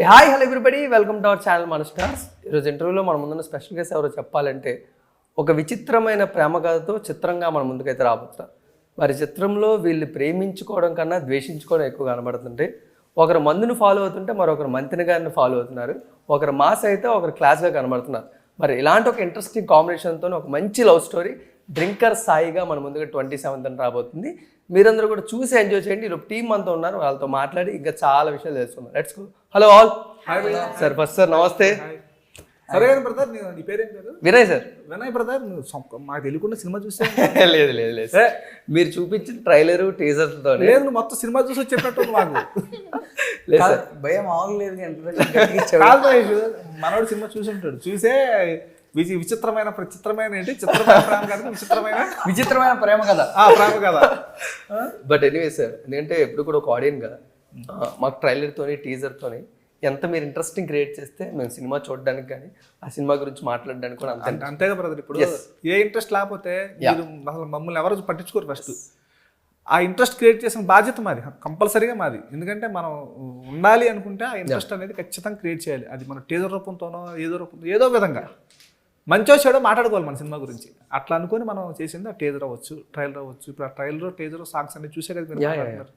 Hi hello everybody, welcome to our channel మన stars. ఈరోజు ఇంటర్వ్యూలో మన ముందున్న స్పెషల్ గెస్ట్ ఎవరో చెప్పాలంటే ఒక విచిత్రమైన ప్రేమ కథతో చిత్రంగా మన ముందుకైతే రాబోతున్నారు. మరి చిత్రంలో వీళ్ళు ప్రేమించుకోవడం కన్నా ద్వేషించుకోవడం ఎక్కువ కనబడుతుంటే, ఒకరు మందుని ఫాలో అవుతుంటే మరొకరు మంతిని గారిని ఫాలో అవుతున్నారు. ఒకరు మాస్ అయితే ఒకరు క్లాస్గా కనబడుతున్నారు. మరి ఇలాంటి ఒక ఇంట్రెస్టింగ్ కాంబినేషన్తో ఒక మంచి లవ్ స్టోరీ డ్రింకర్ సాయిగా మన ముందుగా 27th రాబోతుంది. మీరందరూ కూడా చూసి ఎంజాయ్ చేయండి. ఈరోజు టీం అంతా ఉన్నారు, వాళ్ళతో మాట్లాడి ఇంకా చాలా విషయాలు తెలుసుకున్నాం. Let's go. Hello all. Sir first sir నమస్తే. సరే బ్రదర్, నీ పేరేం పేరు? వినయ్ సార్. వినయ్ బ్రదర్, మాకు తెలియకుండా సినిమా చూసా? లేదు లేదు లేదు సార్, మీరు చూపించిన ట్రైలర్ టీజర్తో లేదు, నువ్వు మొత్తం సినిమా చూసి చెప్పినట్టు మాకు లేదు సార్. భయం మామూలు లేదు. మనోడు సినిమా చూసి ఉంటాడు, చూసే విచిత్రమైన ఏంటి చిత్రమైన ప్రేమ కదా, విచిత్రమైన ప్రేమ కదా, ప్రేమ కదా. బట్ ఎనీవే సార్, ఎందుకంటే ఎప్పుడు కూడా ఒక ఆడియన్స్ కదా, మాకు ట్రైలర్తోని టీజర్తోని ఎంత మీరు ఇంట్రెస్టింగ్ క్రియేట్ చేస్తే మేము సినిమా చూడడానికి కానీ ఆ సినిమా గురించి మాట్లాడడానికి కూడా అంతేగా బ్రదర్. ఇప్పుడు ఏ ఇంట్రెస్ట్ లేకపోతే మీరు అసలు మమ్మల్ని ఎవరు పట్టించుకోరు. ఫస్ట్ ఆ ఇంట్రెస్ట్ క్రియేట్ చేసిన బాధ్యత మాది, కంపల్సరీగా మాది. ఎందుకంటే మనం ఉండాలి అనుకుంటే ఆ ఇంట్రెస్ట్ అనేది ఖచ్చితంగా క్రియేట్ చేయాలి. అది మన టీజర్ రూపంతోనో ఏదో విధంగా మంచో చెడో మాట్లాడుకోవాలి మన సినిమా గురించి. అట్లా అనుకుని మనం చేసింది ఆ టీజర్ అవ్వచ్చు, ట్రైలర్ అవ్వచ్చు. ఇప్పుడు ఆ ట్రైలర్ టీజర్ సాంగ్స్ అన్ని చూసే కదా మీరు మాట్లాడుతున్నారు.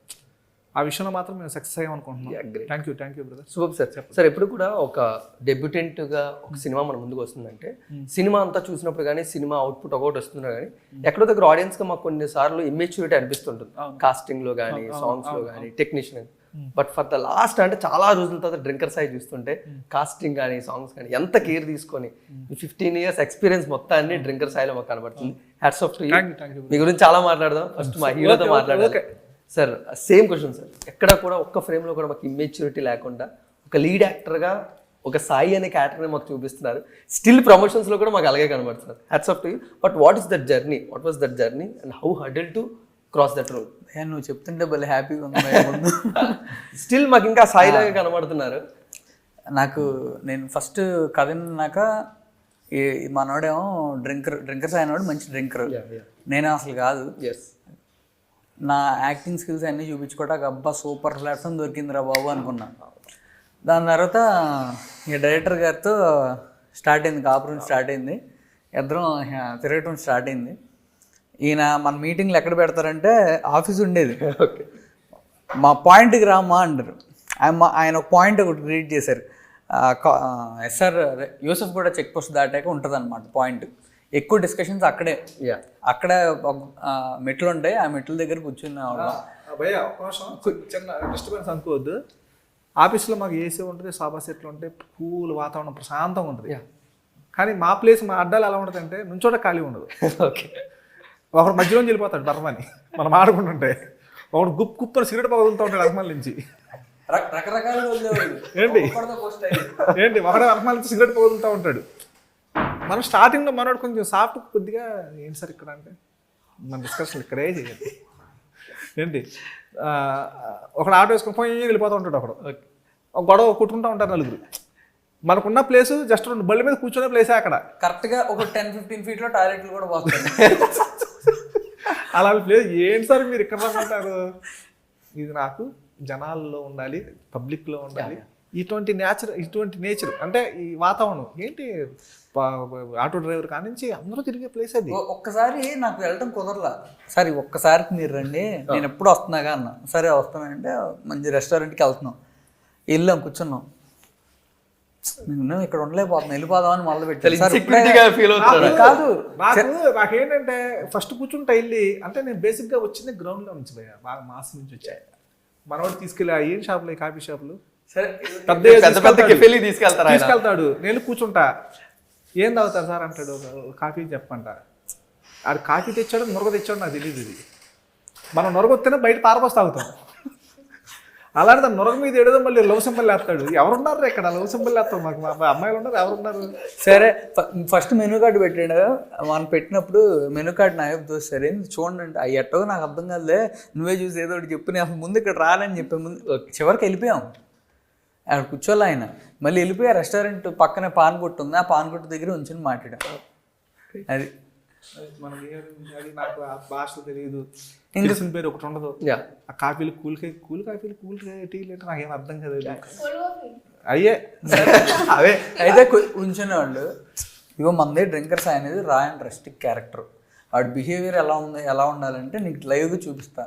ఆ విషయంలో మాత్రం మేము సక్సెస్ అయ్యామనుకుంటున్నాం. Thank you brother. Super sir. Sir ఎప్పుడు కూడా ఒక డెబ్యూటెంట్గా ఒక సినిమా మన ముందుకు వస్తుందంటే సినిమా అంతా చూసినప్పుడు కానీ సినిమా అవుట్పుట్ ఒకటి వస్తున్నా కానీ ఎక్కడో దగ్గర ఆడియన్స్గా మాకు కొన్నిసార్లు ఇమ్మెచ్యూరిటీ అనిపిస్తుంటుంది, కాస్టింగ్లో కానీ సాంగ్స్లో కానీ technician. But for the last అంటే చాలా రోజుల తర్వాత డ్రింకర్ సాయి చూస్తుంటే కాస్టింగ్ కానీ సాంగ్స్ కానీ ఎంత కేర్ తీసుకొని 15 years ఎక్స్పీరియన్స్ మొత్తాన్ని డ్రింకర్ సాయిలో మాకు కనబడుతుంది. Hats off to you. మీ గురించి చాలా మాట్లాడదాం. ఫస్ట్ మా హీరోతో మాట్లాడాలి సార్. సేమ్ క్వశ్చన్ సార్, ఎక్కడ కూడా ఒక్క ఫ్రేమ్లో కూడా మాకు ఇమ్మెచ్యూరిటీ లేకుండా ఒక లీడ్ యాక్టర్గా ఒక సాయి అనే క్యారెక్టర్ని మాకు చూపిస్తున్నారు. స్టిల్ ప్రమోషన్స్లో కూడా మాకు అలాగే కనబడుతున్నారు. Hats off to you. But what is that journey, what was that journey and how hurdle to cross that road? నువ్వు చెప్తుంటే భలే హ్యాపీగా ఉంది. స్టిల్ మాకు ఇంకా సాయి లాగా కనబడుతున్నారు. నేను ఫస్ట్ కథ విన్నాక మనోడేమో డ్రింకర్ అయినవాడు మంచి డ్రింకర్, నేను అసలు కాదు. నా యాక్టింగ్ స్కిల్స్ అన్నీ చూపించుకోవడానికి అబ్బా సూపర్ ప్లాట్ఫామ్ దొరికిందిరా బాబు అనుకున్నా. దాని తర్వాత ఇక డైరెక్టర్ గారితో స్టార్ట్ అయింది, కాపురం స్టార్ట్ అయింది, ఇద్దరం తిరగటం స్టార్ట్ అయింది. ఈయన మన మీటింగ్లు ఎక్కడ పెడతారంటే ఆఫీస్ ఉండేది, మా పాయింట్కి రామా అంటారు. ఆయన ఒక పాయింట్ ఒకటి క్రియేట్ చేశారు. ఎస్ఆర్ యూసఫ్ కూడా చెక్ పోస్ట్ దాటాక ఉంటుంది అనమాట పాయింట్. ఎక్కువ డిస్కషన్స్ అక్కడే మెట్లు ఉంటాయి, ఆ మెట్ల దగ్గర కూర్చున్న చిన్న డిస్టర్బెన్స్ అనుకోవద్దు. ఆఫీస్లో మాకు ఏసీ ఉంటుంది, సోఫా సెట్లు ఉంటాయి, కూల్ వాతావరణం ప్రశాంతంగా ఉంటుంది. కానీ మా ప్లేస్ మా అడ్డాలు ఎలా ఉంటుంది అంటే నుంచోట ఖాళీ ఉండదు. ఒకడు మధ్యలో వెళ్ళిపోతాడు బర్మని మనం ఆడుకుంటుంటే, ఒకడు గుప్పని సిగరెట్ పగులుతూ ఉంటాడు అర్మల నుంచి. ఏంటి ఒకడే అర్మల నుంచి సిగరెట్ పగులుతూ ఉంటాడు. మనం స్టార్టింగ్లో మనోడు కొంచెం సాఫ్ట్ కొద్దిగా ఏంటి సార్ ఇక్కడ అంటే మన డిస్కషన్ ఇక్కడే చేయాలి. ఏంటి ఒకడు ఆటో వేసుకొని పోయి వెళ్ళిపోతూ ఉంటాడు, ఒకడు ఒక గొడవ కొట్టుకుంటూ ఉంటారు నలుగురు. మనకున్న ప్లేసు జస్ట్ 2 బళ్ళ మీద కూర్చునే ప్లేసే అక్కడ. కరెక్ట్గా ఒక 10-15 feet టాయిలెట్లు కూడా పోతాయి. అలాంటి ప్లేస్ ఏంటి సార్ మీరు ఇక్కడ రమ్మంటారు? ఇది నాకు జనాల్లో ఉండాలి, పబ్లిక్లో ఉండాలి. ఇటువంటి నేచర్ అంటే ఈ వాతావరణం ఏంటి, ఆటో డ్రైవర్ కానించి అందరూ తిరిగే ప్లేస్ అది. ఒక్కసారి నాకు వెళ్ళడం కుదరలా. సరే ఒక్కసారికి మీరు రండి, నేను ఎప్పుడు వస్తున్నాగా అన్నా. సరే వస్తానంటే మంచి రెస్టారెంట్కి వెళ్తున్నాం, వెళ్ళాం, కూర్చున్నాం. ఇక్కడ ఉండలేకపోతున్నాం, వెళ్ళిపోదామని మొదలు పెట్టాను. కాదు నాకేంటంటే ఫస్ట్ కూర్చుంటా వెళ్ళి, అంటే నేను బేసిక్గా వచ్చింది గ్రౌండ్లో నుంచి భయ్యా, బాగా మాస్ నుంచి వచ్చాయి. మనవాడు తీసుకెళ్ళి ఏం షాపులు, కాఫీ షాపులు తీసుకెళ్తాడు. నేను కూర్చుంటా, ఏం తాగుతారు సార్ అంటాడు, కాఫీ చెప్పంట. ఆడు కాఫీ తెచ్చాడు, నొరగ తెచ్చాడు, నాకు తెలియదు. ఇది మనం నొరగొస్తేనే బయట తారపోసి తాగుతాం. అలాంటి దాన్ని నొరగ మీద ఏడదో మళ్ళీ లవ్ సింబల్ వేస్తాడు. ఎవరున్నారు ఇక్కడ లవ్ సింబల్ వేస్తాం, మాకు మా అమ్మాయిలు ఉన్నారు, ఎవరున్నారు? సరే ఫస్ట్ మెనూ కార్డు పెట్టాడు. మనం పెట్టినప్పుడు మెనూ కార్డు నాకు సరే చూడండి అంటే అవి ఎట్టో నాకు అర్థం కాదులే, నువ్వే చూసి ఏదో ఒకటి చెప్పు, నేను అసలు ముందు ఇక్కడ రాలని చెప్పే ముందు చివరికి వెళ్ళిపోయాం. అక్కడ కూర్చోలే ఆయన, మళ్ళీ వెళ్ళిపోయి రెస్టారెంట్ పక్కనే పాన్ కొట్టు ఉంది, ఆ పాన్ కొట్టు దగ్గర ఉంచుని మాట్లాడాం. అది మనకి నాకు ఆ భాష తెలియదు, తెలిసిన పేరు ఒకటి ఉండదు. ఆ కాఫీలు కూల్ కాఫీలు టీ లేటర్ నాకేం అర్థం కదా. అయ్యే అవే అయితే ఉంచునే వాళ్ళు ఇగో మందే డ్రింకర్స్ అనేది రా అండ్ రెస్ట్రిక్ట్ క్యారెక్టర్. వాడి బిహేవియర్ ఎలా ఉండాలంటే నీకు లైవ్గా చూపిస్తా.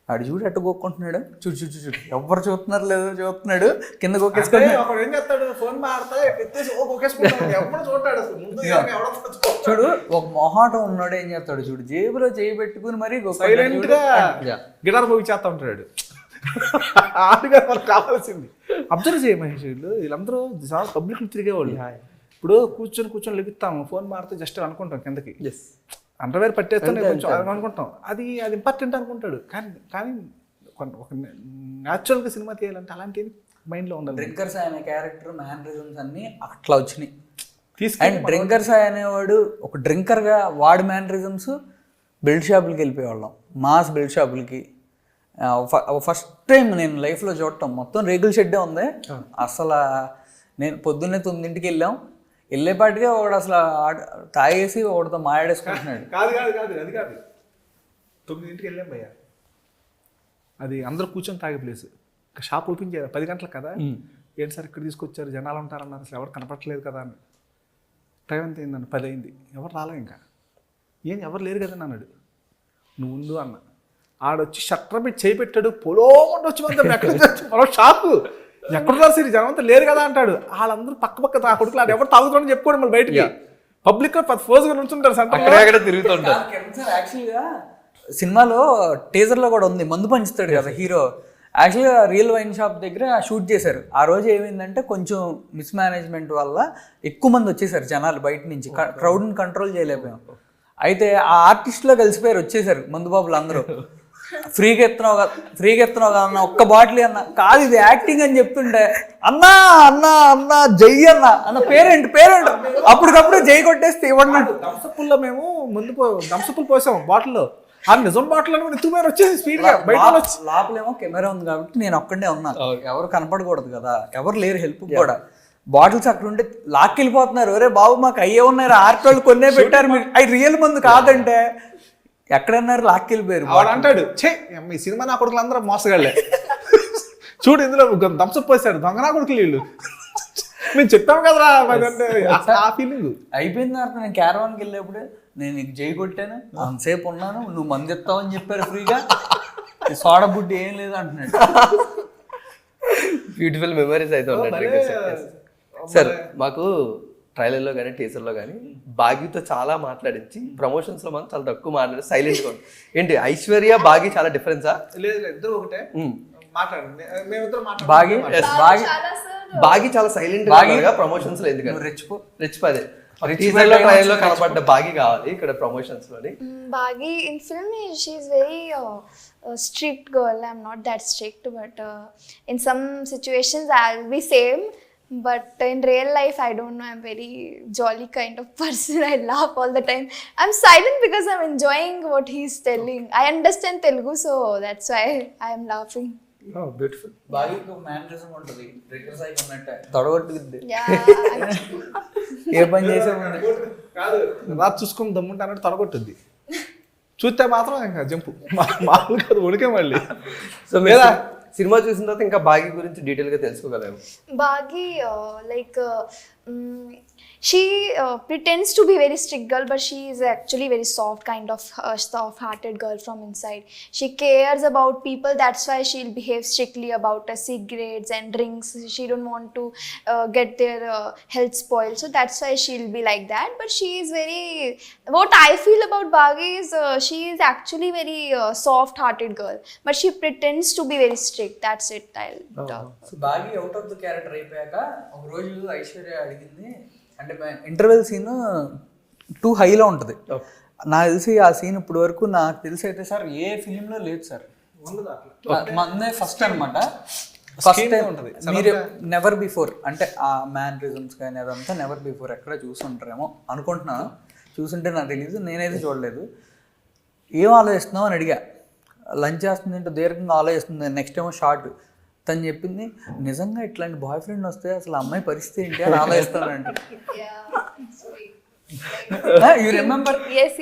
వాడు చూడు ఎట్టు కొక్కుంటున్నాడు, చూడు చూడు చూడు ఎవరు చూస్తున్నారు లేదో చూస్తున్నాడు, కింద కొక్కేసుకొని ఒకడు ఏం చేస్తాడు, ఫోన్ మాడతా ఎత్తేసి కొక్కేసుకుంటాడు, ఎవరు చూడటాడు అసలు ముందు ఎవడో చూడు. ఒక మొహాటం ఉన్నాడు ఏం చేస్తాడు చూడు, జేబులో చేయి పెట్టుకుని మరీ సైలెంట్ గా గిటార్ పోయి చేస్తా ఉంటాడు. ఆడుగా మనకు కావాల్సింది అబ్జర్వ్ చేయ మహేష్. వీళ్ళందరూ పబ్లిక్ తిరిగేవాళ్ళు. ఇప్పుడు కూర్చొని లెగుతాము, ఫోన్ మాడితే జస్ట్ అనుకుంటాం కిందకి, అండర్వేర్ పట్టేస్తానే కొంచెం అనుకుంటాం, అది ఇంపార్టెంట్ అనుకుంటాడు. కానీ ఒక న్యాచురల్గా సినిమా తీయాలంటే అలాంటివి మైండ్లో ఉండాలి. డ్రింకర్స్ అనే క్యారెక్టర్ మ్యానరిజమ్స్ అన్ని అట్లా వచ్చినాయి. అండ్ డ్రింకర్స్ అనేవాడు ఒక డ్రింకర్గా వాడి మ్యానరిజమ్స్ బెల్ట్ షాపులకి వెళ్ళిపోయేవాళ్ళం, మాస్ బెల్ట్ షాపులకి. ఫస్ట్ టైం నేను లైఫ్లో చూడటం మొత్తం రేగుల షెడ్డే ఉంది. అసలు నేను పొద్దున్నే 9ంటికి వెళ్ళాం, వెళ్ళేపాటిగా వాడు అసలు తాగేసి వాడితో మాట్లాడేసుకుంటున్నాడు. కాదు అది కాదు 9ంటికి వెళ్ళాం భయ్యా, అది అందరూ కూర్చొని తాగే ప్లేస్. షాప్ ఓపెన్ చేయాలి 10 గంటలకు కదా. ఏంటి సార్ ఇక్కడ తీసుకొచ్చారు, జనాలు ఉంటారన్నారు, అసలు ఎవరు కనపడట్లేదు కదా అని. టైం ఎంత అయిందన్న 10 అయింది, ఎవరు రాలే ఇంకా. ఎవరు లేరు కదా అన్నాడు. నువ్వు ఉండు అన్న. ఆడొచ్చి షట్టర్ పెట్టి చేయి పెట్టాడు, పొలో వచ్చి మనం షాపు ఎక్కడ రాసి జనం అంతా లేరు కదా అంటాడు. వాళ్ళందరూ పక్క తా కొడుకులు ఆడు ఎవరు తాగుతాడని చెప్పుకోండి మళ్ళీ బయటికి పబ్లిక్ ఫోర్స్గా నుంచుంటారు సెంటర్ తిరుగుతుంటారు. యాక్చువల్గా సినిమాలో టీజర్లో కూడా ఉంది, మందు పంచుతాడు కదా హీరో. యాక్చువల్గా రియల్ వైన్ షాప్ దగ్గర షూట్ చేశారు. ఆ రోజు ఏమైందంటే కొంచెం మిస్ మేనేజ్మెంట్ వల్ల ఎక్కువ మంది వచ్చేసారు జనాలు బయట నుంచి, క్రౌడ్ని కంట్రోల్ చేయలేకపోయాం. అయితే ఆ ఆర్టిస్ట్లో కలిసిపోయారు, వచ్చేసారు మందు బాబులు అందరూ. ఫ్రీగా ఎత్తున్నావు అన్న ఒక్క బాటిల్ అన్న, కాదు ఇది యాక్టింగ్ అని చెప్తుంటే అన్నా అన్నా అన్నా జై అన్న పేరెంట్ అప్పటికప్పుడు జై కొట్టేస్తే ఇవ్వండి. దంసపుల్లో మేము ముందు దంసపుల్ పోసాం బాటిల్లో, ఆ నిజం బాటిల్ అని ఎత్తుకుపోయారు వచ్చేసి స్పీడ్ గా బయట. లోపలేమో కెమెరా ఉంది కాబట్టి నేను ఒక్కడే ఉన్నా, ఎవరు కనపడకూడదు కదా, ఎవరు లేరు హెల్ప్ కూడా. బాటిల్స్ అక్కడ ఉంటే లాక్కెళ్ళిపోతున్నారు. ఒరే బాబు మాకు అయ్యే ఉన్నారు, ఆర్టోళ్ళు కొన్నే పెట్టారు, మీరు అవి రియల్ మందు కాదంటే ఎక్కడన్నారు లాక్కెళ్ళిపోయారు. వాడు అంటాడు చే ఈ సినిమా నా కొడుకులు అందరూ మోసగాళ్ళే, చూడు ఇందులో దంసప్ పోసాడు దొంగ నా కొడుకులు వీళ్ళు, మేము చెప్పాం కదరా అంటే ఆ ఫీలింగ్ అయిపోయిన తర్వాత నేను క్యారవాన్కి వెళ్ళేప్పుడే నేను నీకు జై కొట్టాను, అంతసేపు ఉన్నాను, నువ్వు మంది ఇస్తావని చెప్పారు ఫ్రీగా, సోడా బుడ్డి ఏం లేదు అంటున్నాడు. బ్యూటిఫుల్ మెమరీస్ అయితే ఉన్నాయి సార్. మాకు ట్రైలర్లో కానీ టీజర్లో కానీ బాగీతో చాలా మాట్లాడించి ప్రమోషన్స్లో మనం చాలా తక్కువ మాట్లాడి సైలెంట్గా ఉంది. ఏంటి ఐశ్వర్య బాగీ చాలా డిఫరెన్సా? లేదు ఇద్దరు ఒకటే మాట్లాడండి, మేమిద్దరు బాగీ చాలా సైలెంట్ గా ప్రమోషన్స్ లో, ఎందుకంటే రెచ్చిపోదే టీజర్లో ట్రైలర్లో కనపడ్డ బాగీ కావాలి ఇక్కడ ప్రమోషన్స్ లోని. Bagi in film she is very strict girl. I'm not that strict, but in some situations I'll be same, but in real life I don't know, I'm very jolly kind of person. I laugh all the time. I'm silent because I'm enjoying what he's telling. I understand Telugu, so that's why I am laughing. Oh, beautiful. బాగా ఒక mannerism ఉంటుంది, drinkers అయిపోయినట్టే తొడగొట్టుకుంది, ఏ పని చేసే కాదు రాత్రి చూసుకుని దమ్ముంటే అన్నట్టు తొడగొట్టుద్ది, చూస్తే మాత్రం ఇంకా జంపు మామూలు కాదు ఉడికే మళ్ళీ. సో లేదా సినిమా చూసిన తర్వాత ఇంకా బాగీ గురించి డీటెయిల్ గా తెలుసుకోగలము. Bagi she pretends to be very strict girl, but she is actually very soft kind of soft-hearted girl from inside. She cares about people, that's why she'll behave strictly about cigarettes and drinks. She don't want to get their health spoiled, so that's why she'll be like that. But she is very, what I feel about Bagi is she is actually very soft-hearted girl, but she pretends to be very strict. That's it. బాగా out of the character అయిపోయాక ఒక రోజు ఐశ్వర్య అడిగింది, అంటే interval scene 2 హైలో ఉంటుంది. నాకు తెలిసి ఆ సీన్ ఇప్పుడు వరకు నాకు తెలిసి అయితే సార్ ఏ ఫిలింలో లేదు సార్, మందే ఫస్ట్ అనమాట. ఫస్ట్ టైం ఉంటుంది మీరు నెవర్ బిఫోర్, అంటే ఆ మ్యానరిజమ్స్ కానీ అదంతా నెవర్ బిఫోర్ ఎక్కడ చూసుంటారేమో అనుకుంటున్నాను. చూసుంటే నాకు తెలియదు, నేనైతే చూడలేదు. ఏం ఆలోచిస్తున్నావు అని అడిగా. లంచ్ చేస్తుంది అంటే దీర్ఘంగా ఆలోచిస్తుంది. నెక్స్ట్ ఏమో షార్ట్ తను చెప్పింది, నిజంగా ఇట్లాంటి బాయ్ ఫ్రెండ్ వస్తే అసలు అమ్మాయి పరిస్థితి ఏంటి అని ఆలోచిస్తానంటే. You remember? Yes.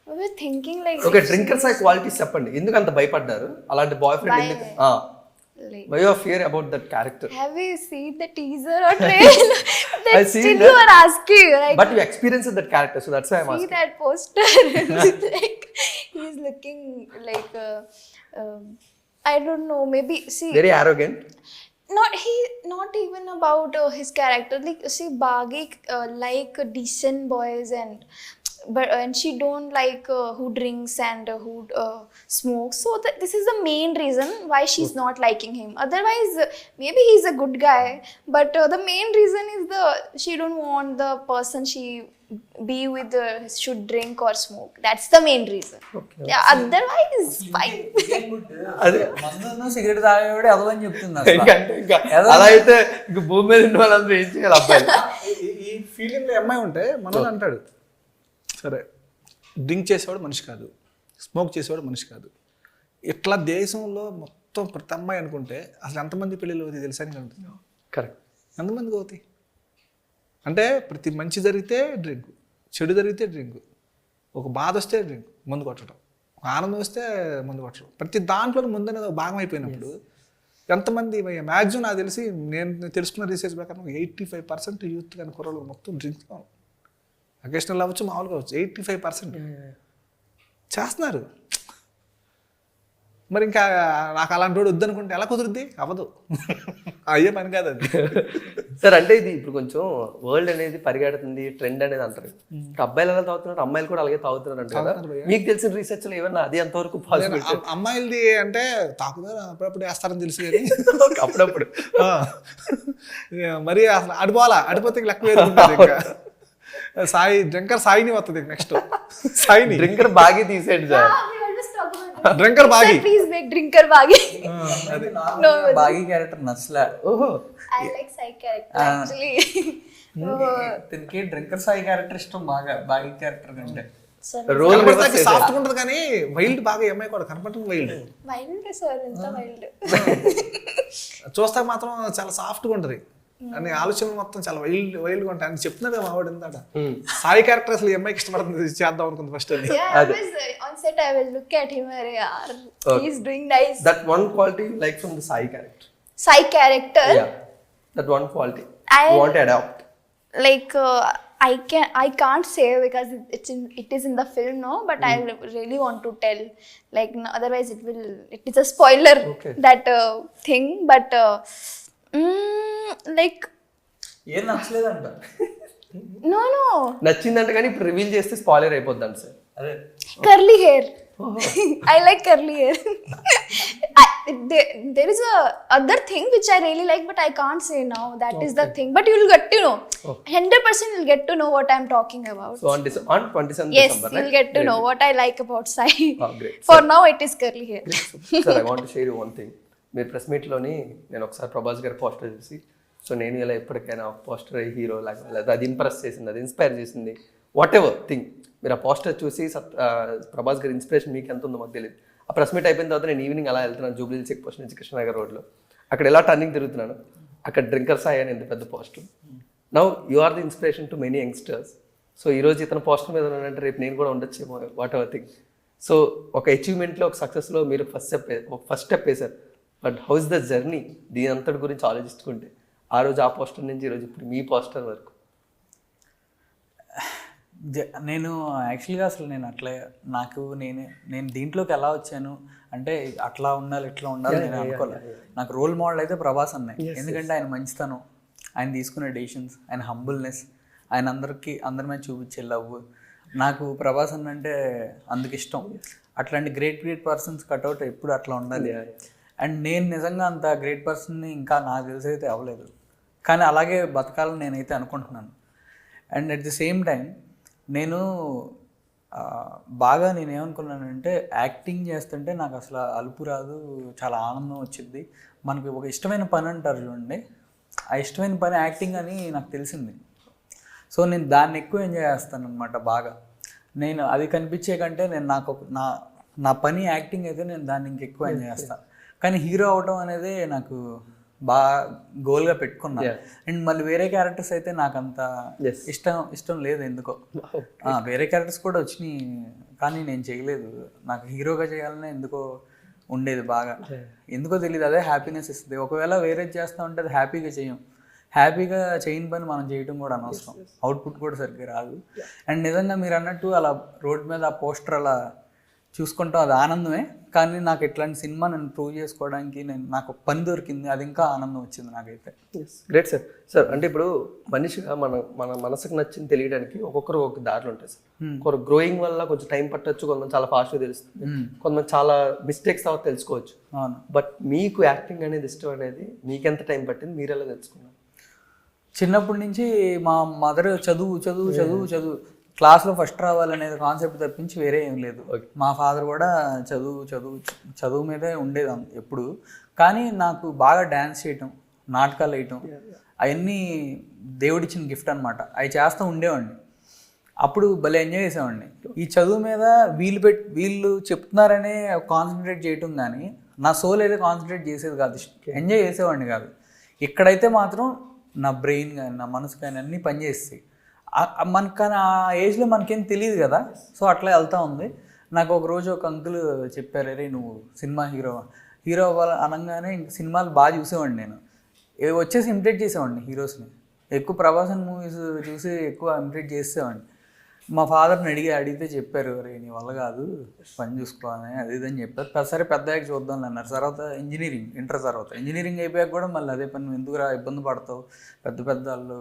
We were thinking like okay, drinkers qualities చెప్పండి, ఎందుకు అంత భయపడ్డారు అలాంటి boyfriend? Like, why are fear about that character? have you seen the teaser or trailer? That I've seen still that. you are asking. Like, but you experience that character, so that's why I am see asking. that poster. Like, he's looking like I don't know. Maybe see. Very arrogant. Not even about his character. Like, see, Bagi like decent boys and she don't like who drinks and who smokes. So this is the main reason why she's not liking him. Otherwise, maybe he's a good guy, but the main reason is she don't want the person she be with should drink or smoke. That's the main reason. Yeah, otherwise fine. అదే మందును cigarette తాగేవాడు అవ్వని చెప్తుంది అసలు. ఇంకా అలా అయితే ఇంక భూమి మీద ఉన్న వాళ్ళందరూ ఏం చేయాలి అబ్బాయి? ఈ ఫీలింగ్లో అమ్మాయి ఉంటే మనోడు అంటాడు, సరే డ్రింక్ చేసేవాడు మనిషి కాదు, స్మోక్ చేసేవాడు మనిషి కాదు. ఇట్లా దేశంలో మొత్తం ప్రతి అమ్మాయి అనుకుంటే అసలు ఎంతమంది పెళ్ళిళ్ళు అవుతాయి తెలుసా? అని ఉంటుంది. కరెక్ట్. ఎంతమందికి అవుతాయి అంటే ప్రతి మంచి జరిగితే డ్రింక్, చెడు జరిగితే డ్రింక్, ఒక బాధ వస్తే డ్రింక్, మందు కొట్టడం, ఒక ఆనందం వస్తే మందు కొట్టడం, ప్రతి దాంట్లో ముందు అనేది ఒక భాగం అయిపోయినప్పుడు ఎంతమంది మ్యాక్సిమం నాకు తెలిసి నేను తెలుసుకున్న రీసెర్చ్ ప్రకారం 85% యూత్ కానీ కుర్రలు మొత్తం డ్రింక్స్ అకేషనల్ అవ్వచ్చు, మామూలుగా అవ్వచ్చు, 85% చేస్తున్నారు. మరి ఇంకా నాకు అలాంటి వాడు వద్దనుకుంటే ఎలా కుదురుద్ది? అవ్వదు. అయ్యే పని కాదు అది. సార్ అంటే ఇది ఇప్పుడు కొంచెం వరల్డ్ అనేది పరిగెడుతుంది, ట్రెండ్ అనేది అంటారు. అబ్బాయిలు ఎలా తాగుతున్నారు, అమ్మాయిలు కూడా అలాగే తాగుతున్నారు అంటే కదా. మీకు తెలిసిన రీసెర్చ్ లో ఏమన్నా అది ఎంతవరకు పాసిబుల్? అమ్మాయిలది అంటే తాకుతారు, అప్పుడప్పుడు వేస్తారని తెలుసు కానీ అప్పుడప్పుడు మరి అసలు అడిపోవాలా, అడిపోతే లెక్క వేరుకుంటుంది. ఇంకా సాయి డ్రింకర్ సాయిని వస్తుంది నెక్స్ట్. సాయిని డ్రింకర్ బాగా తీసేయండి sir. We always talk about drinker Bagi. Sir, please make drinker Bagi. No, Bagi character నచ్చలే. ఓహో, I like Sai character actually. దీనికి డ్రింకర్ సాయి క్యారెక్టర్ ఇష్టం బాగా, బాగి క్యారెక్టర్ కంటే. రోల్ సాఫ్ట్ ఉంటుంది కానీ వైల్డ్ బాగా అమ్మాయి కూడా కనపడుతుంది. వైల్డ్ Wild sir, ఎంత wild. చూస్తే మాత్రం చాలా సాఫ్ట్గా ఉంటుంది అని ఆలోచనలు మొత్తం చాలా వైల్డ్గా ఉంటాయి అని చెప్తున్నాడు మా వాడు. ఇందాక సాయి క్యారెక్టర్ అసలు ఈ అమ్మాయికి ఇష్టపడుతుంది, చేద్దాం అనుకుంది ఫస్ట్ అని. Yeah, I was on set. I will look at him. Yaar, he's doing nice. that one quality you like from the Sai character? Sai character. Yeah, that one quality I- you want to adopt. Like I can't say because it is in the film, no. But I really want to tell. Like no, otherwise it is a spoiler. Okay. That thing. But like ఏం nachaledanట. no. నచ్చిందంటే కానీ ఇప్పుడు reveal చేస్తే spoiler అయిపోద్దండి sir. అదే Curly hair. I like curly hair. There is a other thing which I really like, but I can't say now. That is the thing. But you will get to know. 100% you'll get to know what I'm talking about. So on 27th Yes, December, you'll right? get to know what I like about Sai. Oh, great. For now, it is curly hair. Sir I want to share you one thing. మీరు press మీట్లోని నేను ఒకసారి ప్రభాస్ గారి poster చూసి, so నేను ఇలా ఎప్పటికైనా poster hero లాగా అది ఇంప్రెస్ చేసింది, అది ఇన్స్పైర్ చేసింది, వాట్ ఎవర్ థింగ్. మీరు ఆ పోస్టర్ చూసి ప్రభాస్ గారి ఇన్స్పిరేషన్ మీకు ఎంత ఉందో మాకు తెలియదు. ఆ ప్రెస్ మీట్ అయిపోయిన తర్వాత నేను ఈవినింగ్ అలా వెళ్తున్నాను జూబ్లీ చెక్ పోస్ట్ నుంచి కృష్ణనగర్ రోడ్లో. అక్కడ ఎలా టర్నింగ్ తిరుగుతున్నాను, అక్కడ డ్రింకర్ సాయి అని ఎంత పెద్ద poster. Now you are the inspiration to many youngsters. So ఈరోజు ఇతను పోస్టర్ మీద ఉన్నానంటే రేపు నేను కూడా ఉండొచ్చేమో, వాట్ ఎవర్ థింగ్. సో ఒక అచీవ్మెంట్లో, ఒక సక్సెస్లో మీరు ఫస్ట్ స్టెప్ వేశారు. But how is the journey దీని అంతటి గురించి ఆలోచిస్తుంటే, ఆ రోజు ఆ పోస్టర్ నుంచి ఈరోజు ఇప్పుడు మీ పోస్టర్ వరకు? నేను యాక్చువల్గా అసలు నేను అట్లా నేను దీంట్లోకి ఎలా వచ్చాను అంటే అట్లా ఉండాలి ఇట్లా ఉండాలి నేను అనుకోలేదు. నాకు రోల్ మోడల్ అయితే ప్రభాస్ అన్నయ్య. ఎందుకంటే ఆయన మంచితనం, ఆయన తీసుకునే డెసిషన్స్, ఆయన హంబుల్నెస్, ఆయన అందరి మీద చూపించే లవ్, నాకు ప్రభాస్ అన్న అంటే అందుకు ఇష్టం. అట్లాంటి గ్రేట్ పర్సన్స్ కట్అవుట్ ఎప్పుడు అట్లా ఉండాలి. అండ్ నేను నిజంగా అంత గ్రేట్ పర్సన్ని ఇంకా నాకు తెలిసి అయితే అవ్వలేదు, కానీ అలాగే బతకాలని నేనైతే అనుకుంటున్నాను. And at the same time నేను బాగా నేనేమనుకున్నానంటే యాక్టింగ్ చేస్తుంటే నాకు అసలు అలుపు రాదు, చాలా ఆనందం వచ్చింది. మనకి ఒక ఇష్టమైన పని అంటారు చూడండి, ఆ ఇష్టమైన పని యాక్టింగ్ అని నాకు తెలిసింది. సో నేను దాన్ని ఎక్కువ ఎంజాయ్ చేస్తాను అనమాట బాగా. నేను అది కనిపించే కంటే నేను నా పని యాక్టింగ్ అయితే నేను దాన్ని ఇంకెక్కువ ఎంజాయ్ చేస్తాను. కానీ హీరో అవడం అనేది నాకు బాగా గోల్గా పెట్టుకున్నా. అండ్ మళ్ళీ వేరే క్యారెక్టర్స్ అయితే నాకు అంత ఇష్టం లేదు ఎందుకో. వేరే క్యారెక్టర్స్ కూడా వచ్చినాయి కానీ నేను చేయలేదు. నాకు హీరోగా చేయాలని ఎందుకో ఉండేది బాగా. ఎందుకో తెలియదు, అదే హ్యాపీనెస్ ఇస్తుంది. ఒకవేళ వేరే చేస్తూ ఉంటే అది హ్యాపీగా చేయం. హ్యాపీగా చేయని పని మనం చేయడం కూడా అనవసరం, అవుట్పుట్ కూడా సరిగ్గా రాదు. అండ్ నిజంగా మీరు అన్నట్టు అలా రోడ్ మీద ఆ పోస్టర్ అలా చూసుకుంటాం, అది ఆనందమే. కానీ నాకు ఇట్లాంటి సినిమా నేను ప్రూవ్ చేసుకోవడానికి నాకు పని దొరికింది, అది ఇంకా ఆనందం వచ్చింది నాకైతే. Great sir. సార్ అంటే ఇప్పుడు మనిషిగా మన మనసుకు నచ్చింది తెలియడానికి ఒక్కొక్కరు ఒక దారులు ఉంటాయి సార్. ఒకరు గ్రోయింగ్ వల్ల కొంచెం టైం పట్టొచ్చు, కొంతమంది చాలా ఫాస్ట్గా తెలుస్తుంది, కొంతమంది చాలా మిస్టేక్స్ తర్వాత తెలుసుకోవచ్చు. అవును. బట్ మీకు యాక్టింగ్ అనేది ఇష్టం అనేది మీకెంత టైం పట్టింది, మీరు ఎలా తెలుసుకున్నారు? చిన్నప్పటి నుంచి మా మదర్ చదువు చదువు చదువు చదువు, క్లాస్లో ఫస్ట్ రావాలనేది కాన్సెప్ట్ తప్పించి వేరే ఏం లేదు. మా ఫాదర్ కూడా చదువు చదువు చదువు మీదే ఉండేది ఎప్పుడు. కానీ నాకు బాగా డ్యాన్స్ చేయటం, నాటకాలు వేయటం అవన్నీ దేవుడిచ్చిన గిఫ్ట్ అనమాట. అవి చేస్తూ ఉండేవాడిని. అప్పుడు భలే ఎంజాయ్ చేసేవాడిని. ఈ చదువు మీద వీళ్ళు చెప్తున్నారనే కాన్సన్ట్రేట్ చేయటం కానీ నా సోల్ అయితే కాన్సన్ట్రేట్ చేసేది కాదు, ఎంజాయ్ చేసేవాడిని కాదు. ఇక్కడైతే మాత్రం నా బ్రెయిన్ కానీ నా మనసు కానీ అన్నీ పనిచేస్తాయి. మనకు కానీ ఆ ఏజ్లో మనకేం తెలియదు కదా, సో అట్లా వెళ్తూ ఉంది. నాకు ఒకరోజు ఒక అంకుల్ చెప్పారు, అరే నువ్వు సినిమా హీరో అవ్వాలి అనగానే ఇంక సినిమాలు బాగా చూసేవాడిని. నేను వచ్చేసి ఇమిటేట్ చేసేవాడిని హీరోస్ని. ఎక్కువ ప్రభాసన్ మూవీస్ చూసి ఎక్కువ ఇమిటేట్ చేసేవాడిని. మా ఫాదర్ని అడిగితే చెప్పారు, అరే నీ వల్ల కాదు, పని చూసుకోవాలని అది ఇదని చెప్పారు. సరే పెద్దయ్యాక చూద్దాం అన్నారు. తర్వాత ఇంటర్ తర్వాత ఇంజనీరింగ్ అయిపోయాక కూడా మళ్ళీ అదే పని, నువ్వు ఎందుకు ఇబ్బంది పడతావు, పెద్ద వాళ్ళు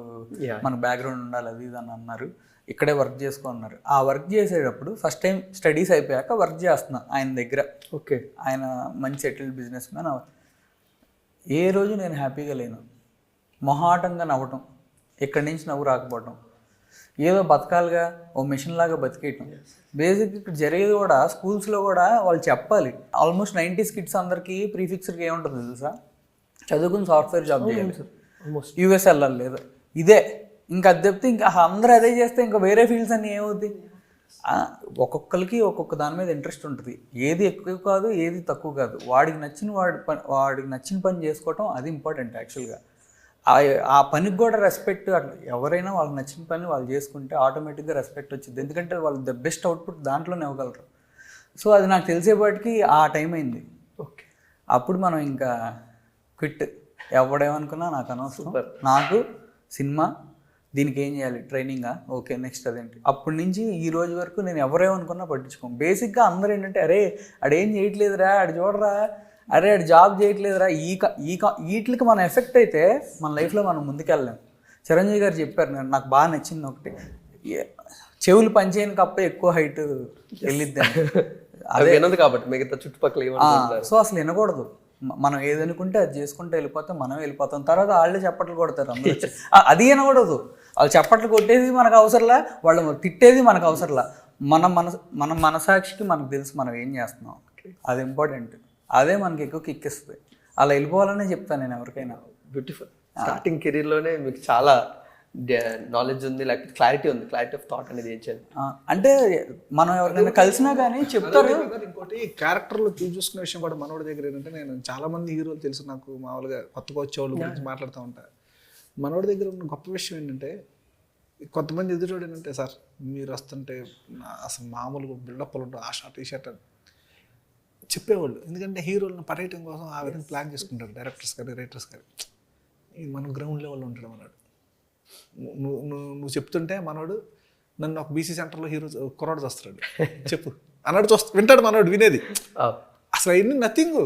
మన బ్యాక్గ్రౌండ్ ఉండాలి అది ఇది అని అన్నారు. ఇక్కడే వర్క్ చేసుకో అన్నారు. ఆ వర్క్ చేసేటప్పుడు ఫస్ట్ టైం స్టడీస్ అయిపోయాక వర్క్ చేస్తున్నా ఆయన దగ్గర. ఓకే, ఆయన మంచి సెటిల్డ్ బిజినెస్ మ్యాన్. ఏ రోజు నేను హ్యాపీగా లేను. మొహాటంగా నవ్వటం, ఇక్కడి నుంచి నవ్వు రాకపోవటం, ఏదో బతకాలిగా ఓ మిషన్ లాగా బతికేయటం. బేసిక్ ఇక్కడ జరిగేది కూడా స్కూల్స్లో కూడా వాళ్ళు చెప్పాలి. ఆల్మోస్ట్ 90s కిడ్స్ అందరికీ ప్రీఫిక్స్డ్గా ఏముంటుంది తెలుసా, చదువుకుని సాఫ్ట్వేర్ జాబ్ చేయాలి, యూఎస్ వెళ్ళాలి, లేదా ఇదే. ఇంకా అది చెప్తే ఇంకా అందరూ అదే చేస్తే ఇంకా వేరే ఫీల్డ్స్ అన్నీ ఏమవుతాయి. ఒక్కొక్కరికి ఒక్కొక్క దాని మీద ఇంట్రెస్ట్ ఉంటుంది. ఏది ఎక్కువ కాదు, ఏది తక్కువ కాదు. వాడికి నచ్చిన పని చేసుకోవటం అది ఇంపార్టెంట్ యాక్చువల్గా. ఆ పనికి కూడా రెస్పెక్ట్, అట్లా ఎవరైనా వాళ్ళకి నచ్చిన పని వాళ్ళు చేసుకుంటే ఆటోమేటిక్గా రెస్పెక్ట్ వచ్చింది. ఎందుకంటే వాళ్ళు ద బెస్ట్ అవుట్పుట్ దాంట్లోనే ఇవ్వగలరు. సో అది నాకు తెలిసేపాటికి ఆ టైం అయింది. ఓకే, అప్పుడు మనం ఇంకా క్విట్. ఎవడేమనుకున్నా నాకు అనవసరం, నాకు సినిమా, దీనికి ఏం చేయాలి, ట్రైనింగా, ఓకే నెక్స్ట్ అదేంటి. అప్పటి నుంచి ఈ రోజు వరకు నేను ఎవరేమనుకున్నా పట్టించుకోను. బేసిక్గా అందరూ ఏంటంటే, అరే అడేం చేయట్లేదురా, అడు చూడరా, అరే అడు జాబ్ చేయట్లేదురా, వీటికి మన ఎఫెక్ట్ అయితే మన లైఫ్లో మనం ముందుకెళ్ళలేం. చిరంజీవి గారు చెప్పారు, నాకు బాగా నచ్చింది ఒకటి, చెవులు పనిచేయని కప్ప ఎక్కువ హైట్ వెళ్ళిద్ది అదే వినదు కాబట్టి మిగతా చుట్టుపక్కల. సో అసలు వినకూడదు. మనం ఏదనుకుంటే అది చేసుకుంటే వెళ్ళిపోతే మనం వెళ్ళిపోతాం. తర్వాత వాళ్ళే చప్పట్లు కొడతారు అందరూ. అది వినకూడదు. వాళ్ళు చప్పట్లు కొట్టేది మనకు అవసరంలా, వాళ్ళు తిట్టేది మనకు అవసరంలా. మన మనసాక్షికి మనకు తెలుసు మనం ఏం చేస్తున్నాం, అది ఇంపార్టెంట్. అదే మనకి ఎక్కువ కిక్కిస్తుంది. అలా వెళ్ళిపోవాలనే చెప్తాను నేను ఎవరికైనా. బ్యూటిఫుల్. స్టార్టింగ్ కెరీర్లోనే మీకు చాలా నాలెడ్జ్ ఉంది, లేకపోతే క్లారిటీ ఉంది, క్లారిటీ ఆఫ్ థాట్ అనేది ఏం చేయాలి అంటే మనం ఎవరికైనా కలిసినా కానీ చెప్తారు. ఇంకోటి క్యారెక్టర్లు చూసుకునే విషయం కూడా మనోడి దగ్గర ఏంటంటే, నేను చాలా మంది హీరోలు తెలుసు నాకు, మామూలుగా కొత్తగా వచ్చేవాళ్ళు గురించి మాట్లాడుతూ ఉంటాను. మనోడి దగ్గర ఉన్న గొప్ప విషయం ఏంటంటే, కొంతమంది ఎదురోడు ఏంటంటే, సార్ మీరు వస్తుంటే అసలు మామూలుగా బిల్డప్లు ఉంటాయి, ఆ షర్ట్ ఈ షర్ట్ అని చెప్పేవాళ్ళు. ఎందుకంటే హీరోలను పడేయటం కోసం ఆ విధంగా ప్లాన్ చేసుకుంటారు డైరెక్టర్స్ కానీ రైటర్స్ కానీ. ఇది మనం గ్రౌండ్ లెవెల్లో ఉంటాడు మనోడు. నువ్వు చెప్తుంటే మనోడు, నన్ను ఒక బీసీ సెంటర్లో హీరో కుర్రాడు చూస్తాడు, చెప్పు అన్నాడు, వింటాడు మనోడు, వినేది. అసలు అవన్నీ నథింగ్.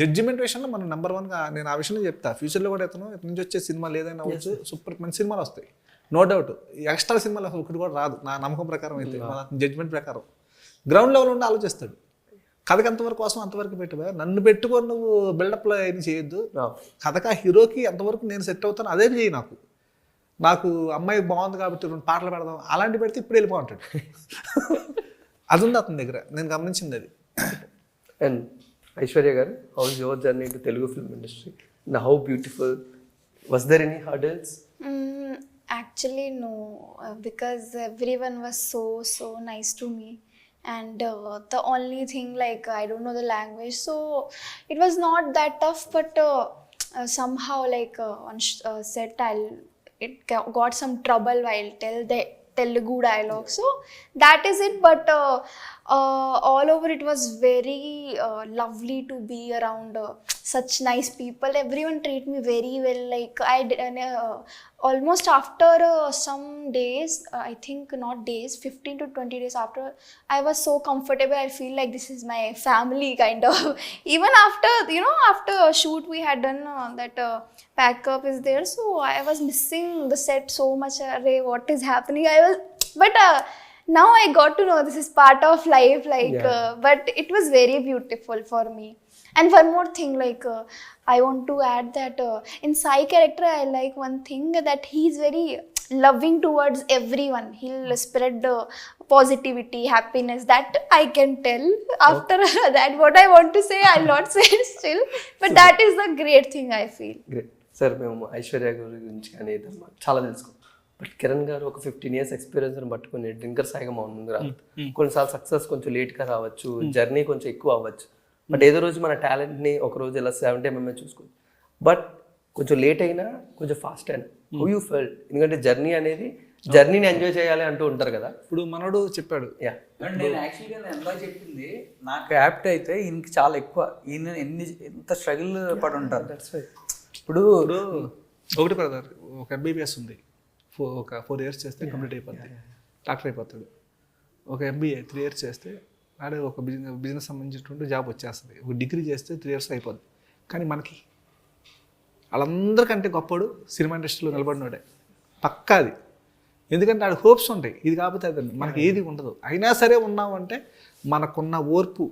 జడ్జిమెంట్ విషయంలో మనం నెంబర్ 1గా నేను ఆ విషయంలో చెప్తా. ఫ్యూచర్లో కూడా ఇతను నుంచి వచ్చే సినిమాలు ఏదైనా అవ్వచ్చు, సూపర్ మంచి సినిమాలు వస్తాయి, నో డౌట్. ఎక్స్ట్రా సినిమాలు అసలు ఒకటి కూడా రాదు నా నమ్మకం ప్రకారం అయితే, మన జడ్జిమెంట్ ప్రకారం. గ్రౌండ్ లెవెల్ ఉండి ఆలోచిస్తాడు. కథకి ఎంతవరకు కోసం అంతవరకు పెట్టువా, నన్ను పెట్టుకొని నువ్వు బిల్డప్లో ఏం చేయొద్దు. కథకి ఆ హీరోకి ఎంతవరకు నేను సెట్ అవుతాను అదే చేయి. నాకు అమ్మాయి బాగుంది కాబట్టి 2 పాటలు పెడదాం అలాంటి పెడితే ఇప్పుడు వెళ్ళిపోతాడు. అది ఉంది అతని దగ్గర, నేను గమనించింది అది. And Aishwarya garu, how is your journey to Telugu film industry and how beautiful, was there any hurdles? Actually no, because everyone was so nice to me. And the only thing, like, I don't know the language, so it was not that tough, but somehow, like, on set it got some trouble while tell the Telugu dialogue, so that is it. But all over it was very lovely to be around such nice people. Everyone treat me very well. Like almost after some days, I think not days, 15 to 20 days after, I was so comfortable. I feel like this is my family kind of. Even after, you know, after a shoot we had done, that pack up is there, so I was missing the set so much. Array, what is happening? But now I got to know this is part of life, like, but it was very beautiful for me. And one more thing, like, I want to add that in Sai character, I like one thing, that he's very loving towards everyone. He'll spread positivity, happiness. That I can tell. After that, what I want to say, I'll not say it still. But that is the great thing I feel. Great sir. మేము ఐశ్వర్య గారి గురించి కానీ చాలా తెలుసుకో, but Kiran గారు ఒక 15 years experience పట్టుకుని drinker సాయిగా మా ముందు రాదు. కొన్నిసార్లు సక్సెస్ కొంచెం లేట్గా రావచ్చు, జర్నీ కొంచెం ఎక్కువ అవ్వచ్చు. బట్ ఏదో రోజు మన టాలెంట్ని ఒక రోజు ఇలా 70 mm చూసుకోవచ్చు. బట్ కొంచెం లేట్ అయినా కొంచెం ఫాస్ట్ అయినా హౌ యూ ఫెల్ట్? ఎందుకంటే జర్నీ అనేది, జర్నీని ఎంజాయ్ చేయాలి అంటూ ఉంటారు కదా. ఇప్పుడు మనోడు చెప్పాడు. నేను యాక్చువల్గా నేను ఎంత చెప్పింది నాకు యాప్ట్ అయితే ఈయనకి చాలా ఎక్కువ. ఈయన ఎంత స్ట్రగుల్ పడి ఉంటారు. ఇప్పుడు ఒకటి బ్రదర్, ఒక MBBS ఉంది, ఒక 4 years చేస్తే కంప్లీట్ అయిపోతుంది, డాక్టర్ అయిపోతాడు. ఒక MBA 3 years చేస్తే ఆడే ఒక బిజినెస్ సంబంధించినటువంటి జాబ్ వచ్చేస్తుంది. ఒక డిగ్రీ చేస్తే 3 years అయిపోద్ది. కానీ మనకి వాళ్ళందరికంటే గొప్పడు సినిమా ఇండస్ట్రీలో నిలబడినాడే పక్కా. అది ఎందుకంటే ఆడ హోప్స్ ఉంటాయి, ఇది కాకపోతే అది మనకి ఏది ఉండదు. అయినా సరే ఉన్నామంటే మనకున్న ఓర్పు,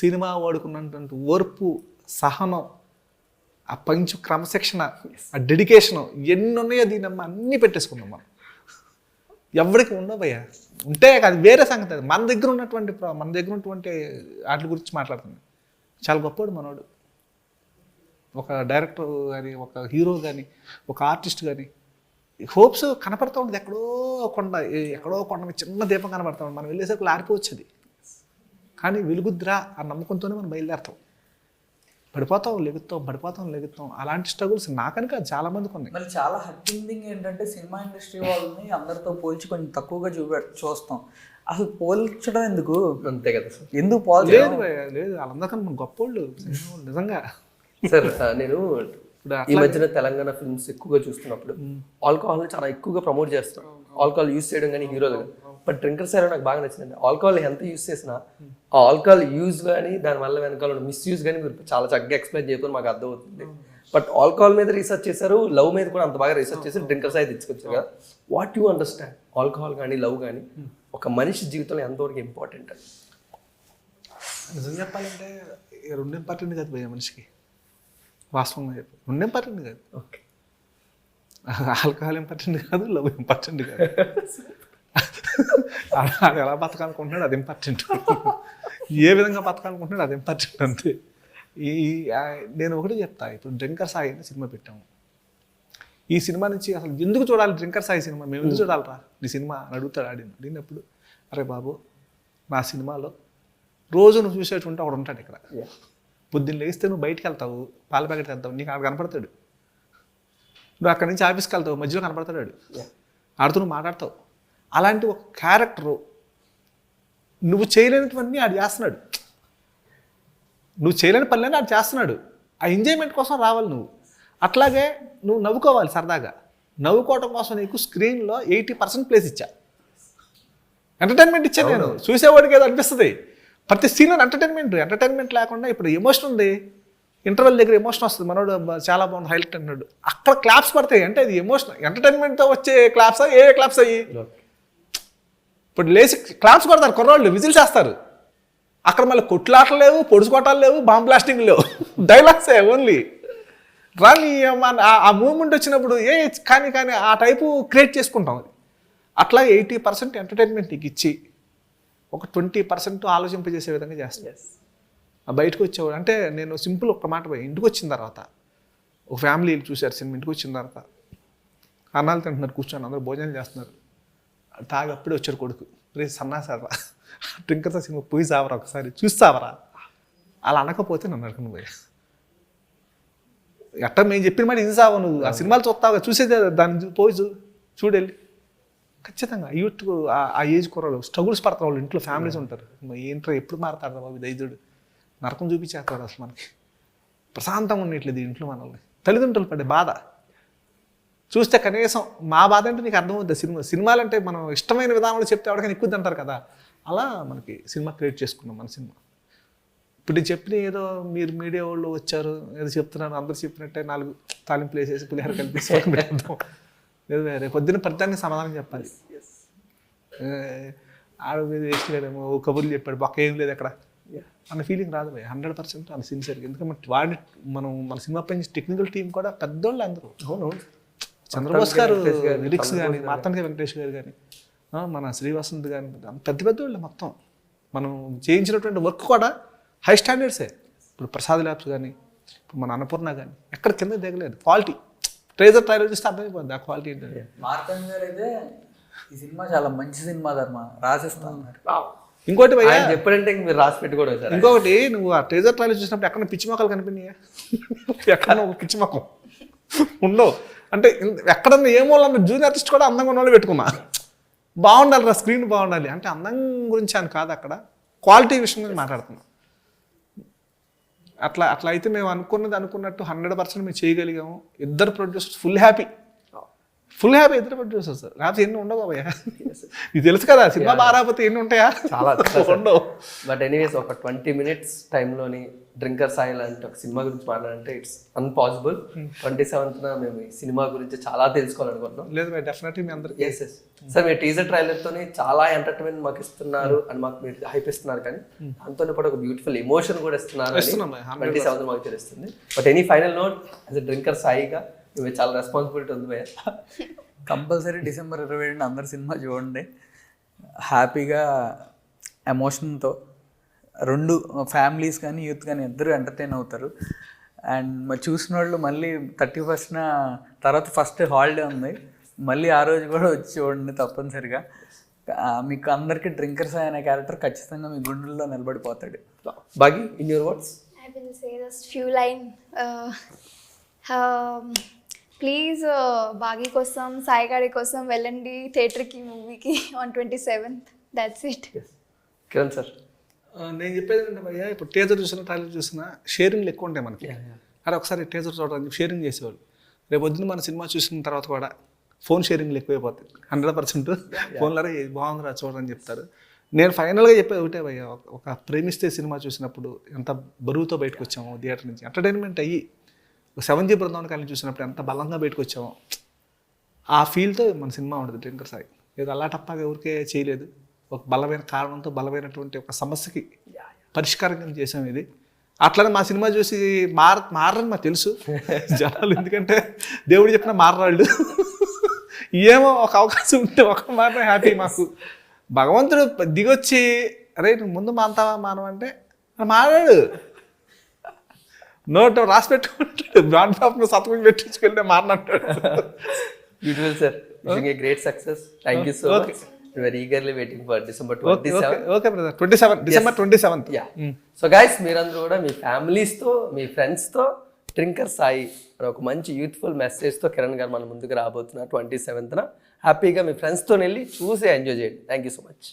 సినిమా వాడుకున్నటువంటి ఓర్పు, సహనం, ఆ పంచు క్రమశిక్షణ, ఆ డెడికేషను ఎన్ని ఉన్నాయో దీన్ని అన్నీ పెట్టేసుకున్నాం మనం. ఎవరికి ఉండవయ్యా, ఉంటే అది వేరే సంగతి. అది మన దగ్గర ఉన్నటువంటి వాటి గురించి మాట్లాడుతుంది. చాలా గొప్పవాడు మనోడు. ఒక డైరెక్టర్ కానీ, ఒక హీరో కానీ, ఒక ఆర్టిస్ట్ కానీ హోప్స్ కనపడుతూ ఉంటుంది. ఎక్కడో కొండ మీద చిన్న దీపం కనపడతా ఉంటుంది. మనం వెళ్ళేసరికి ఆరిపోవచ్చు అది, కానీ వెలుగుద్రా ఆ నమ్మకంతోనే మనం బయలుదేరుతాం. పడిపోతాం లెగుతాం. అలాంటి స్ట్రగుల్స్ నాకని కాదు, చాలా మందికి ఉన్నాయి. మళ్ళీ చాలా హర్టింగ్ థింగ్ ఏంటంటే సినిమా ఇండస్ట్రీ వాళ్ళని అందరితో పోల్చి కొంచెం తక్కువగా చూస్తాం. అసలు పోల్చడం ఎందుకు? అంతే కదా సార్. ఎందుకు లేదు వాళ్ళందరికన్నా మన గొప్పోళ్ళు నిజంగా. సార్ నేను ఈ మధ్యన తెలంగాణ ఫిల్మ్స్ ఎక్కువగా చూస్తున్నప్పుడు ఆల్కహాల్ చాలా ఎక్కువగా ప్రమోట్ చేస్తాం. ఆల్కహాల్ యూజ్ చేయడం కానీ హీరోలు కానీ. బట్ డ్రింకర్ సార్ నాకు బాగా నచ్చిందండి. ఆల్కహాల్ ఎంత యూజ్ చేసినా ఆ ఆల్కహాల్ యూజ్ కానీ దానివల్ల వెనకాల మిస్యూజ్ కానీ మీరు చాలా చక్కగా ఎక్స్ప్లెయిన్ చేయడం మాకు అర్థమవుతుంది. బట్ ఆల్కహాల్ మీద రీసెర్చ్ చేశారు, లవ్ మీద కూడా అంత బాగా రీసెర్చ్ చేసి డ్రింకర్ సార్ తెచ్చుకొచ్చారు కదా. వాట్ యూ అండర్స్టాండ్ ఆల్కహాల్ కానీ లవ్ కానీ ఒక మనిషి జీవితంలో ఎంతవరకు ఇంపార్టెంట్ అని? నిజం చెప్పాలంటే 2 ఇంపార్టెంట్ కాదు భయ్యా మనిషికి. వాస్తవంగా చెప్పి 2 ఇంపార్టెంట్ కాదు. ఓకే, ఆల్కహాల్ ఇంపార్టెంట్ కాదు, లవ్ ఇంపార్టెంట్ కాదు. అది ఎలా బతకాలనుకుంటున్నాడు అది ఇంపార్టెంట్, ఏ విధంగా బతకాలనుకుంటున్నాడు అది ఇంపార్టెంట్ అంతే. నేను ఒకటి చెప్తా, ఇప్పుడు డ్రింకర్ సాయి అని సినిమా పెట్టాము. ఈ సినిమా నుంచి అసలు ఎందుకు చూడాలి డ్రింకర్ సాయి సినిమా, మేము ఎందుకు చూడాలరా నీ సినిమా అని అడుగుతాడు. అడిగినప్పుడు అరే బాబు నా సినిమాలో రోజు నువ్వు చూసేటువంటి ఒకడు ఉంటాడు ఇక్కడ. పొద్దున్న లేస్తే నువ్వు బయటికి వెళ్తావు, పాల ప్యాకెట్ వెళ్తావు, నీకు ఆడ కనపడతాడు. నువ్వు అక్కడి నుంచి ఆఫీస్కి వెళ్తావు, మధ్యలో కనపడతాడు ఆడు, ఆడుతూ నువ్వు మాట్లాడతావు. అలాంటి ఒక క్యారెక్టరు నువ్వు చేయలేనివన్నీ ఆడు చేస్తున్నాడు. నువ్వు చేయలేని పనులన్నీ ఆడు చేస్తున్నాడు. ఆ ఎంజాయ్మెంట్ కోసం రావాలి నువ్వు. అట్లాగే నువ్వు నవ్వుకోవాలి సరదాగా. నవ్వుకోవటం కోసం నీకు స్క్రీన్లో 80% ప్లేస్ ఇచ్చా, ఎంటర్టైన్మెంట్ ఇచ్చా. నేను చూసేవాడికి ఏదో అనిపిస్తుంది. ప్రతి సీన్ ఎంటర్టైన్మెంట్ లేకుండా ఇప్పుడు ఎమోషన్ ఉంది, ఇంటర్వెల్ దగ్గర ఎమోషన్ వస్తుంది, మనోడు చాలా బాగుంది హైలైట్ అంటున్నాడు, అక్కడ క్లాప్స్ పడతాయి. అంటే అది ఎమోషన్, ఎంటర్టైన్మెంట్తో వచ్చే క్లాప్స్. ఏ క్లాప్స్ అయ్యి ఇప్పుడు లేచి క్లాప్స్ కొడతారు కుర్రాళ్ళు, విజిల్స్ వేస్తారు. అక్కడ మళ్ళీ కొట్లాటలు లేవు, పొడుచుకోటాలు లేవు, బాంబ్ బ్లాస్టింగ్ లేవు, డైలాగ్సే ఓన్లీ. రాని ఆ మూమెంట్ వచ్చినప్పుడు కానీ ఆ టైపు క్రియేట్ చేసుకుంటాం. అది అట్లా 80% ఎంటర్టైన్మెంట్ నీకు ఇచ్చి ఒక 20% ఆలోచింపజేసే విధంగా చేస్తాను. బయటకు వచ్చేవాడు అంటే నేను సింపుల్ ఒక్క మాట పోయి ఇంటికి వచ్చిన తర్వాత ఒక ఫ్యామిలీ చూశారు సినిమా. ఇంటికి వచ్చిన తర్వాత అన్నాలు తింటున్నారు, కూర్చొని అందరూ భోజనం చేస్తున్నారు. తాగి అప్పుడే వచ్చారు కొడుకు, రే సన్నాసారా డ్రింకర్తో సినిమా పోయి సావరా, ఒకసారి చూస్తావరా. అలా అనకపోతే నన్ను అడగను పోయి ఎట్ట మేము చెప్పిన మాట ఇది సావు, నువ్వు ఆ సినిమాలు చూస్తావుగా, చూసేదే దాన్ని పోయి చూడెళ్ళి ఖచ్చితంగా యూత్ ఆ ఏజ్ కుర్రాళ్ళు స్ట్రగుల్స్ పడతారు, వాళ్ళు ఇంట్లో ఫ్యామిలీస్ ఉంటారు. ఏంటో ఎప్పుడు మారతాడు బాబు దైదుడు, నరకం చూపించేస్తాడు అసలు మనకి. ప్రశాంతంగా ఉండట్లేదు ఇంట్లో మనల్ని. తల్లిదండ్రులు పడే బాధ చూస్తే కనీసం మా బాధ అంటే నీకు అర్థమవుతుంది. సినిమాలు అంటే మనం ఇష్టమైన విధానంలో చెప్తే ఎవరికైనా ఎక్కువ అంటారు కదా, అలా మనకి సినిమా క్రియేట్ చేసుకున్నాం మన సినిమా. ఇప్పుడు నేను చెప్పిన ఏదో మీరు మీడియా వాళ్ళు వచ్చారు ఏదో చెప్తున్నాను అందరూ చెప్పినట్టే 4 తాలింపులు వేసేసి పులిహోర కలిపేసి లేదు, రేపు పొద్దున్న ప్రతిదానికి సమాధానం చెప్పాలి. ఆడ మీద వేస్ట్ లేదేమో కబుర్లు చెప్పాడు బొక్క ఏం లేదు అక్కడ అన్న ఫీలింగ్ రాదు భయ. 100% అన్న సిన్సియర్గా. ఎందుకంటే మన సినిమా పై టెక్నికల్ టీం కూడా పెద్దోళ్ళు అందరూ. అవునవును, చంద్రబోస్ గారు లిరిక్స్ కానీ, మార్తాండ వెంకటేష్ గారు కానీ, మన శ్రీవసంత్ కానీ పెద్ద వాళ్ళు మొత్తం. మనం చేయించినటువంటి వర్క్ కూడా హై స్టాండర్డ్సే. ఇప్పుడు ప్రసాద్ ల్యాబ్స్ కానీ, ఇప్పుడు మన అన్నపూర్ణ కానీ ఎక్కడ కింద దిగలేదు. క్వాలిటీ ట్రేజర్ ట్రైలర్ చూస్తే అర్థమైపోద్ది ఆ క్వాలిటీ ఏంటంటే. మార్తాండ గారు అయితే ఈ సినిమా చాలా మంచి సినిమా ధర్మ రాసిస్తా ఉన్నారు. ఇంకోటి చెప్పారంటే మీరు రాసి పెట్టుకోవడం సార్. ఇంకొకటి నువ్వు ఆ ట్రేజర్ ట్రైలర్ చూసినప్పుడు ఎక్కడ పిచ్చి మొక్కలు కనిపినాయా? ఎక్కడ ఒక పిచ్చి మొక్కం ఉండవు అంటే ఎక్కడన్నా ఏమో జూనియర్ ఆర్టిస్ట్ కూడా అందంగా ఉన్న వాళ్ళు పెట్టుకున్నా. బాగుండాలి రా, స్క్రీన్ బాగుండాలి అంటే అందం గురించి అని కాదు, అక్కడ క్వాలిటీ విషయం గురించి మాట్లాడుతున్నాం. అట్లా అయితే మేము అనుకున్నట్టు 100% మేము చేయగలిగాము. ఇద్దరు ప్రొడ్యూసర్స్ ఫుల్ హ్యాపీ ఇద్దరు ప్రొడ్యూసర్స్. లేకపోతే ఎన్ని ఉండవు బాబయ్య, ఇది తెలుసు కదా సినిమా బాగా రాకపోతే ఎన్ని ఉంటాయా? చాలా ఉండవు. బట్ ఎనీవేస్ ఒక 20 minutes టైంలోని డ్రింకర్ సాయి లాంటి ఒక సినిమా గురించి మాట్లాడాలంటే ఇట్స్ అన్పాసిబుల్. 27th మేము ఈ సినిమా గురించి చాలా తెలుసుకోవాలనుకుంటున్నాం. లేదు బై డెఫినెట్లీ మీ అందరికి. ఎస్ సార్, మీరు టీజర్ ట్రైలర్తోనే చాలా ఎంటర్టైన్మెంట్ మాకు ఇస్తున్నారు అని మాకు మీరు హైప్ ఇస్తున్నారు, కానీ దాంతో పాటు ఒక బ్యూటిఫుల్ ఎమోషన్ కూడా ఇస్తున్నారు 27th మాకు తెలుస్తుంది. But any final note as a drinker సాయిగా నువ్వు చాలా రెస్పాన్సిబిలిటీ ఉంది భయ్య. కంపల్సరీ December 27 అందరు సినిమా చూడండి హ్యాపీగా, ఎమోషన్తో. 2 ఫ్యామిలీస్ కానీ యూత్ కానీ ఇద్దరు ఎంటర్టైన్ అవుతారు. అండ్ మరి చూసిన వాళ్ళు మళ్ళీ 31st తర్వాత ఫస్ట్ హాలిడే ఉంది, మళ్ళీ ఆ రోజు కూడా వచ్చి చూడండి తప్పనిసరిగా. మీకు అందరికీ డ్రింకర్ సాయి అనే క్యారెక్టర్ ఖచ్చితంగా మీ గుండెల్లో నిలబడిపోతాడు. Baagi, in your words? I will say just few line. Please Baagi కోసం, సాయి గారి కోసం వెళ్ళండి థియేటర్కి, మూవీకి on 27th. That's it. Kiran sir? నేను చెప్పేది ఏంటంటే భయ్య, ఇప్పుడు టీజర్ చూసినా ట్రైలర్ చూసినా షేరింగ్లు ఎక్కువ ఉంటాయి మనకి. అరే ఒకసారి టీజర్ చూడడానికి షేరింగ్ చేసేవాళ్ళు. రేపు పొద్దున్న మన సినిమా చూసిన తర్వాత కూడా ఫోన్ షేరింగ్లు ఎక్కువైపోతాయి. 100% ఫోన్లో బాగుందిరా చూడని చెప్తారు. నేను ఫైనల్గా చెప్పేది ఒకటే భయ్య, ఒక ప్రేమిస్తే సినిమా చూసినప్పుడు ఎంత బరువుతో బయటకు వచ్చామో థియేటర్ నుంచి, ఎంటర్టైన్మెంట్ అయ్యి 7G బృందావన్ కాలనీ చూసినప్పుడు ఎంత బలంగా బయటకు వచ్చామో ఆ ఫీల్తో మన సినిమా ఉంటుంది డ్రింకర్ సాయి. ఏదో అలా టప్పాగా ఎవరికే చేయలేదు, ఒక బలమైన కారణంతో బలమైనటువంటి ఒక సమస్యకి పరిష్కారం చేసాం ఇది. అట్లనే మా సినిమా చూసి మారని మాకు తెలుసు జనాలు, ఎందుకంటే దేవుడు చెప్పిన మారరాళ్ళు. ఏమో ఒక అవకాశం ఉంటే ఒక మాత్రం హ్యాపీ మాకు. భగవంతుడు దిగొచ్చి అరే నువ్వు ముందు మానతావా మానవంటే మారాడు. నోట్ రాసి పెట్టుకుంటాడు, బ్రాండ్ షాప్లో సంతకం పెట్టించుకెళ్ళి మారినట్టాడు. Beautiful sir, wishing a great success. Thank you so much. Very eagerly waiting for December 27th. Okay brother, December 27th. Yeah. So guys, మీరందరూ కూడా మీ ఫ్యామిలీస్తో, మీ ఫ్రెండ్స్తో డ్రింకర్ సాయి ఒక మంచి యూత్ఫుల్ మెసేజ్తో కిరణ్ గారు మన ముందుకు రాబోతున్నారు 27th. హ్యాపీగా మీ ఫ్రెండ్స్తో వెళ్ళి చూసి ఎంజాయ్ చేయండి. Thank you so much.